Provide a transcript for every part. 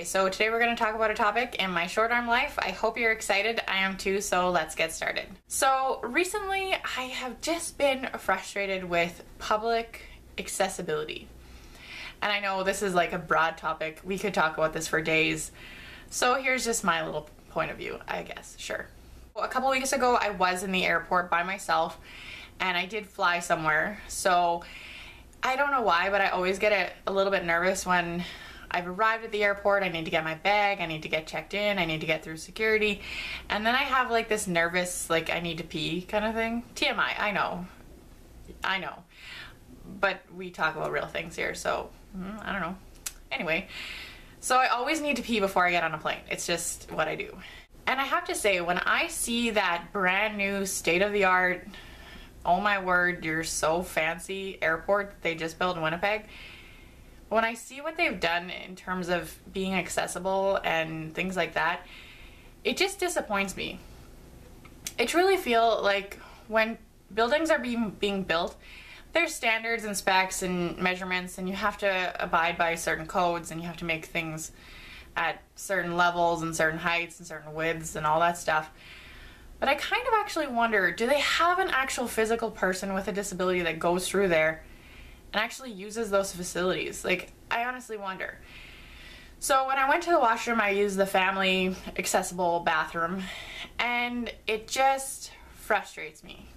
So today we're going to talk about a topic in my short arm life. I hope you're excited. I am too, so let's get started. So recently I have just been frustrated with public accessibility. And I know this is like a broad topic. We could talk about this for days. So here's just my little point of view, I guess. Sure. A couple weeks ago I was in the airport by myself and I did fly somewhere. So I don't know why, but I always get a little bit nervous when I've arrived at the airport. I need to get my bag, I need to get checked in, I need to get through security, and then I have like this nervous, like I need to pee kind of thing. TMI, I know, but we talk about real things here, so I don't know. Anyway, so I always need to pee before I get on a plane. It's just what I do. And I have to say, when I see that brand new state-of-the-art, oh my word, you're so fancy airport that they just built in Winnipeg, when I see what they've done in terms of being accessible and things like that, it just disappoints me. I truly feel like when buildings are being built, there's standards and specs and measurements, and you have to abide by certain codes, and you have to make things at certain levels and certain heights and certain widths and all that stuff. But I kind of actually wonder, do they have an actual physical person with a disability that goes through there and actually uses those facilities? Like, I honestly wonder. So when I went to the washroom, I used the family accessible bathroom, and it just frustrates me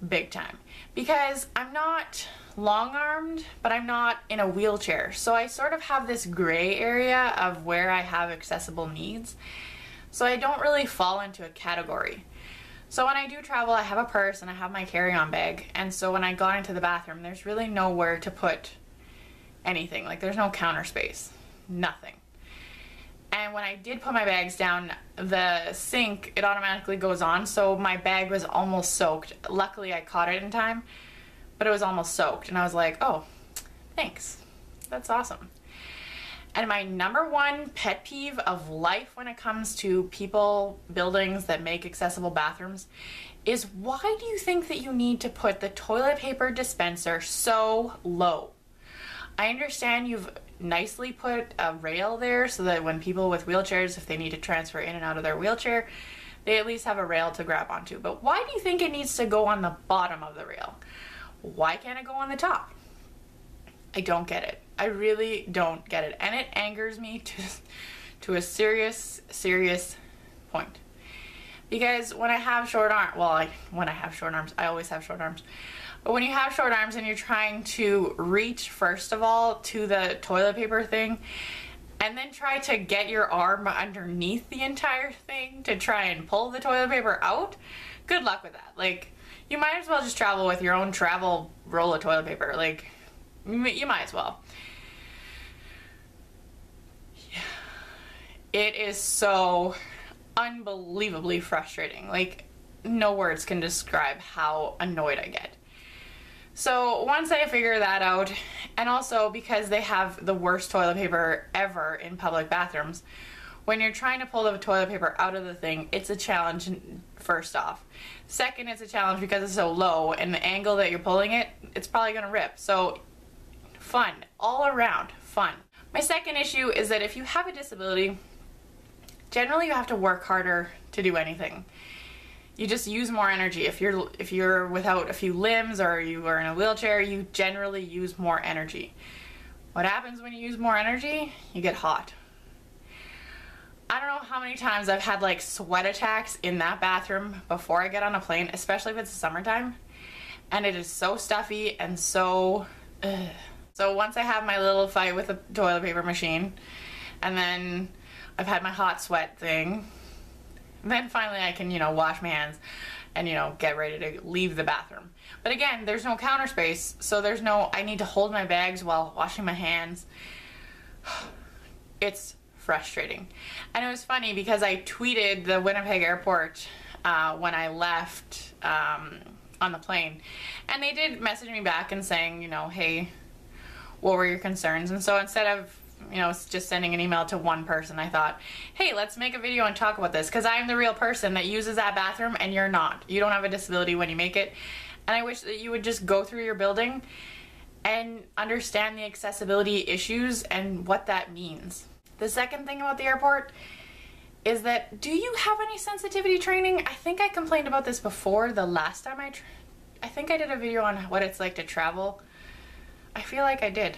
big time because I'm not long-armed, but I'm not in a wheelchair. So I sort of have this gray area of where I have accessible needs. So I don't really fall into a category. So when I do travel, I have a purse and I have my carry-on bag, and so when I got into the bathroom, there's really nowhere to put anything. Like, there's no counter space, nothing. And when I did put my bags down, the sink, it automatically goes on, so my bag was almost soaked. Luckily I caught it in time, but it was almost soaked, and I was like, oh, thanks, that's awesome. And my number one pet peeve of life when it comes to people, buildings that make accessible bathrooms is, why do you think that you need to put the toilet paper dispenser so low? I understand you've nicely put a rail there so that when people with wheelchairs, if they need to transfer in and out of their wheelchair, they at least have a rail to grab onto. But why do you think it needs to go on the bottom of the rail? Why can't it go on the top? I don't get it. I really don't get it. And it angers me to a serious point. Because when I have short arms, well, when I have short arms, I always have short arms. But when you have short arms and you're trying to reach, first of all, to the toilet paper thing, and then try to get your arm underneath the entire thing to try and pull the toilet paper out, good luck with that. Like, you might as well just travel with your own travel roll of toilet paper. Like, you might as well. Yeah. It is so unbelievably frustrating. Like, no words can describe how annoyed I get. So once I figure that out, and also because they have the worst toilet paper ever in public bathrooms, when you're trying to pull the toilet paper out of the thing, it's a challenge, first off. Second, it's a challenge because it's so low, and the angle that you're pulling it, it's probably gonna rip. So fun, all around fun. My second issue is that if you have a disability, generally you have to work harder to do anything. You just use more energy. If you're without a few limbs or you are in a wheelchair, you generally use more energy. What happens when you use more energy? You get hot. I don't know how many times I've had like sweat attacks in that bathroom before I get on a plane, especially if it's the summertime, and it is so stuffy and so So once I have my little fight with the toilet paper machine, and then I've had my hot sweat thing, then finally I can, wash my hands and, get ready to leave the bathroom. But again, there's no counter space, so I need to hold my bags while washing my hands. It's frustrating. And it was funny because I tweeted the Winnipeg Airport when I left on the plane, and they did message me back and saying, hey, what were your concerns? And so instead of just sending an email to one person, I thought, hey, let's make a video and talk about this, because I am the real person that uses that bathroom and you're not. You don't have a disability when you make it, and I wish that you would just go through your building and understand the accessibility issues and what that means. The second thing about the airport is that, do you have any sensitivity training? I think I complained about this before the last time I think I did a video on what it's like to travel. I feel like I did.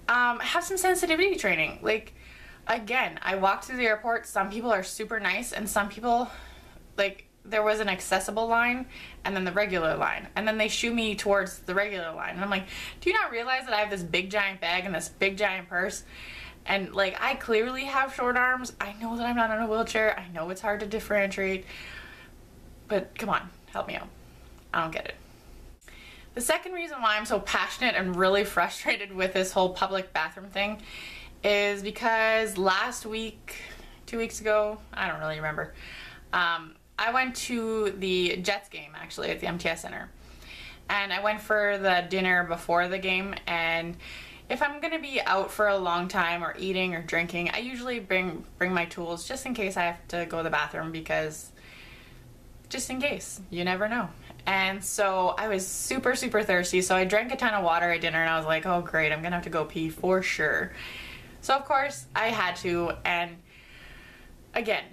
Have some sensitivity training. Like, again, I walked through the airport, some people are super nice, and some people, like, there was an accessible line and then the regular line, and then they shoo me towards the regular line, and I'm like, do you not realize that I have this big giant bag and this big giant purse? And like, I clearly have short arms. I know that I'm not in a wheelchair. I know it's hard to differentiate, but come on, help me out. I don't get it. The second reason why I'm so passionate and really frustrated with this whole public bathroom thing is because last week, 2 weeks ago, I don't really remember, I went to the Jets game, actually, at the MTS Center. And I went for the dinner before the game, and if I'm gonna be out for a long time or eating or drinking, I usually bring my tools just in case I have to go to the bathroom, because just in case, you never know. And so I was super thirsty, so I drank a ton of water at dinner, and I was like, oh great, I'm gonna have to go pee for sure. So of course I had to, and again,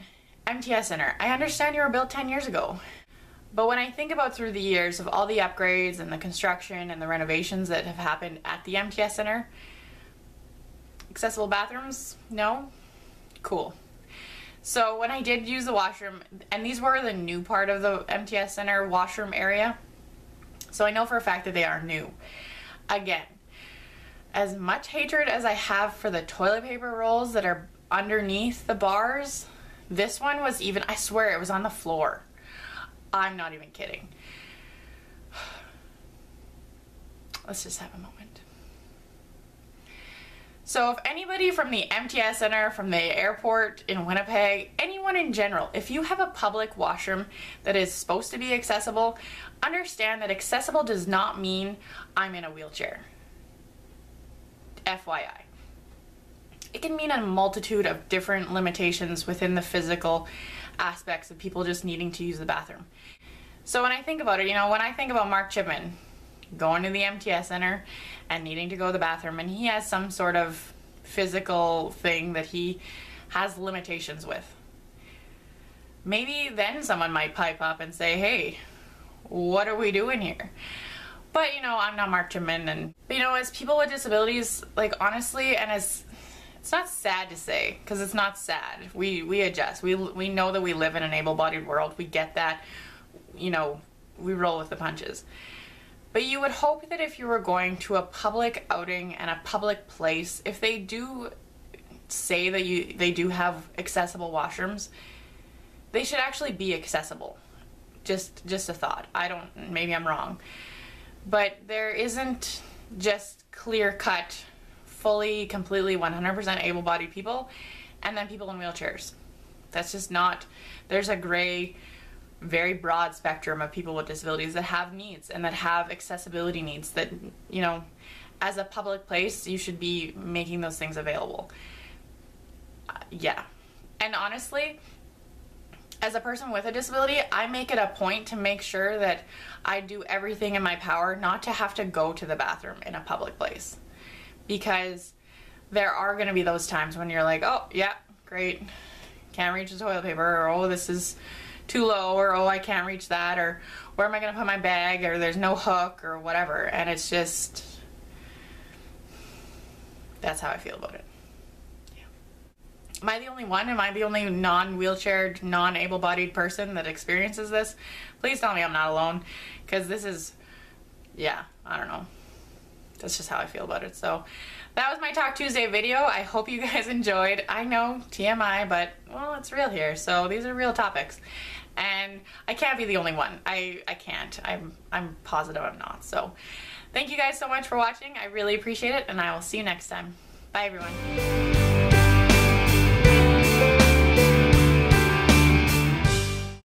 MTS Center, I understand you were built 10 years ago. But when I think about through the years of all the upgrades and the construction and the renovations that have happened at the MTS Center, accessible bathrooms, no? Cool. So when I did use the washroom, and these were the new part of the MTS Center washroom area, so I know for a fact that they are new. Again, as much hatred as I have for the toilet paper rolls that are underneath the bars, this one was even, I swear it was on the floor. I'm not even kidding. Let's just have a moment. So if anybody from the MTS Center, from the airport in Winnipeg, anyone in general, if you have a public washroom that is supposed to be accessible, understand that accessible does not mean I'm in a wheelchair. FYI. It can mean a multitude of different limitations within the physical aspects of people just needing to use the bathroom. So when I think about it, you know, when I think about Mark Chipman going to the MTS Center and needing to go to the bathroom, and he has some sort of physical thing that he has limitations with, maybe then someone might pipe up and say, hey, what are we doing here? But you know, I'm not Mark Chipman, but you know, as people with disabilities, like honestly, and as it's not sad to say, because it's not sad. We adjust. We know that we live in an able-bodied world. We get that. You know, we roll with the punches. But you would hope that if you were going to a public outing and a public place, if they do say that they do have accessible washrooms, they should actually be accessible. Just a thought. Maybe I'm wrong. But there isn't just clear-cut, fully, completely, 100% able-bodied people, and then people in wheelchairs. That's just not, there's a gray, very broad spectrum of people with disabilities that have needs and that have accessibility needs that, you know, as a public place, you should be making those things available. Yeah. And honestly, as a person with a disability, I make it a point to make sure that I do everything in my power not to have to go to the bathroom in a public place. Because there are going to be those times when you're like, oh, yeah, great, can't reach the toilet paper, or oh, this is too low, or oh, I can't reach that, or where am I going to put my bag, or there's no hook, or whatever. And it's just, that's how I feel about it. Yeah. Am I the only one? Am I the only non-wheelchaired, non-able-bodied person that experiences this? Please tell me I'm not alone, because this is, yeah, I don't know. That's just how I feel about it. So that was my Talk Tuesday video. I hope you guys enjoyed. I know, TMI, but, well, it's real here. So these are real topics. And I can't be the only one. I can't. I'm positive I'm not. So thank you guys so much for watching. I really appreciate it, and I will see you next time. Bye, everyone.